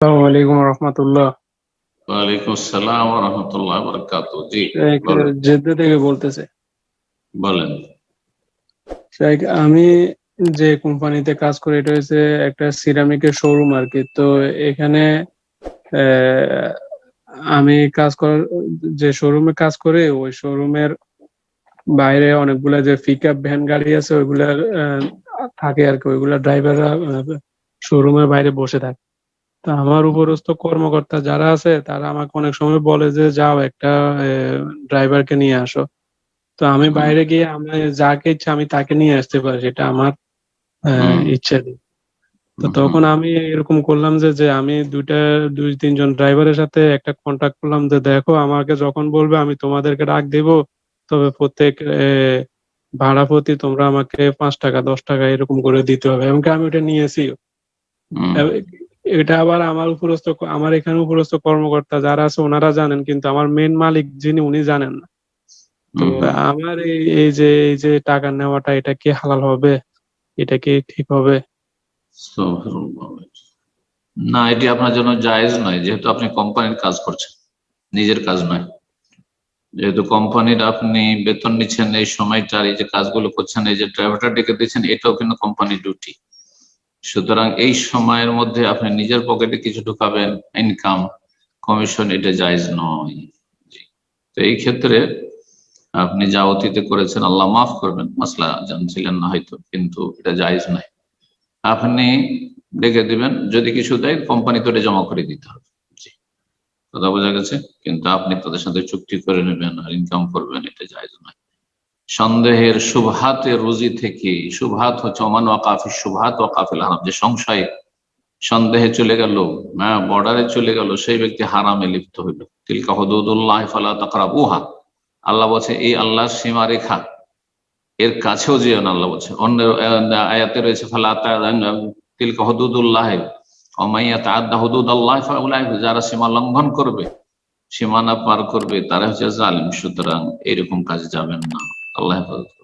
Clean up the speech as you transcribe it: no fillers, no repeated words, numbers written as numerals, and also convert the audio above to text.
আসসালামু আলাইকুম রহমতুল্লাহ। ওয়ালাইকুম আসসালাম ওয়া রাহমাতুল্লাহি ওয়া বারাকাতুহু। জি, শেখ বলেন। জেদ্দা থেকে বলতেছে। বলেন। শেখ, আমি যে কোম্পানিতে কাজ করি এটা হচ্ছে একটা সিরামিকের শোরুম আর কি। তো এখানে আহ, আমি কাজ কর যে শোরুমে কাজ করি ওই শোরুমের বাইরে অনেকগুলা যে পিক আপ ভ্যান গাড়ি আছে ওইগুলার থাকে আর কি। ওইগুলা ড্রাইভাররা শোরুমের বাইরে বসে থাকে। তো আমার উপরস্থ কর্মকর্তা যারা আছে তারা আমাকে অনেক সময় বলে যে যাও একটা ড্রাইভারকে নিয়ে আসো। তো আমি হুম, বাইরে গিয়ে আমি যাকে ইচ্ছা আমি তাকে নিয়ে আসতে পারি, সেটা আমার হুম, ইচ্ছা নেই। তো হুম, তখন আমি এরকম করলাম যে যে আমি দুই তিনজন ড্রাইভারের সাথে একটা কন্টাক্ট করলাম যে দেখো আমাকে যখন বলবে আমি তোমাদেরকে ডাক দিব। তবে প্রত্যেক ভাড়া প্রতি তোমরা আমাকে 5 টাকা 10 টাকা এরকম করে দিতে হবে, এমনকি আমি ওটা নিয়েছি। হুম, এ- এটা আবার আমার উপরস্থ, আমার এখানে উপরস্থ কর্মকর্তা যারা আছে ওনারা জানেন, কিন্তু আমার মেন মালিক যিনি উনি জানেন না। তো হুম, হুম। আমার এই যে টাকা নেওয়াটা এটা কি হালাল হবে? এটা কি ঠিক হবে? সুবহানাল্লাহ। না, এটি আপনার জন্য জায়েজ নয়, যেহেতু আপনি কোম্পানির কাজ করছেন, নিজের কাজ নয়। যেহেতু কোম্পানির আপনি বেতন নিচ্ছেন, এই সময়টার এই যে কাজগুলো করছেন, এই যে ড্রাইভারটা ডেকে দিচ্ছেন, এটাও কিন্তু কোম্পানির ডিউটি। সুতরাং এই সময়ের মধ্যে আপনি নিজের পকেটে কিছু ঢুকাবেন, ইনকাম, কমিশন, এটা জায়েজ নয়। জি। তো এই ক্ষেত্রে আপনি যা অতীতে করেছেন আল্লাহ মাফ করবেন, মাসলা জানছিলেন না হয়তো, কিন্তু এটা জায়েজ নাই। আপনি রেখে দিবেন, যদি কিছু দেয় কোম্পানি তো এটা জমা করে দিতে হবে। জি, কথা বোঝা গেছে। কিন্তু আপনি তাদের সাথে চুক্তি করে নেবেন আর ইনকাম করবেন, এটা জায়েজ নয়। সন্দেহের শুবহাতে রুজি থেকে, শুবহাত হচ্ছে ওমান ওয়াকাফি শুবহাত ওয়াকাফিল হারাম, যে সংশয় সন্দেহে চলে গেল, হ্যাঁ, বর্ডারে চলে গেল, সেই ব্যক্তি হারামে লিপ্ত হইল। তিলকা হুদুদুল্লাহ ফালা তাকরাবুহা, আল্লাহ বলছে এই আল্লাহর সীমারেখা, এর কাছেও যেও না। আল্লাহ বলছে অন্য আয়াতে রয়েছে ফালা তিলকা হুদুদুল্লাহ ওমাইয়া তাআদ্দা হুদুদাল্লাহ ফাউলাইকা, যারা সীমা লঙ্ঘন করবে, সীমানা পার করবে, তারা হচ্ছে জালিম। সুতরাং এরকম কাজে যাবেন না। আল্লাহ হেফাজত।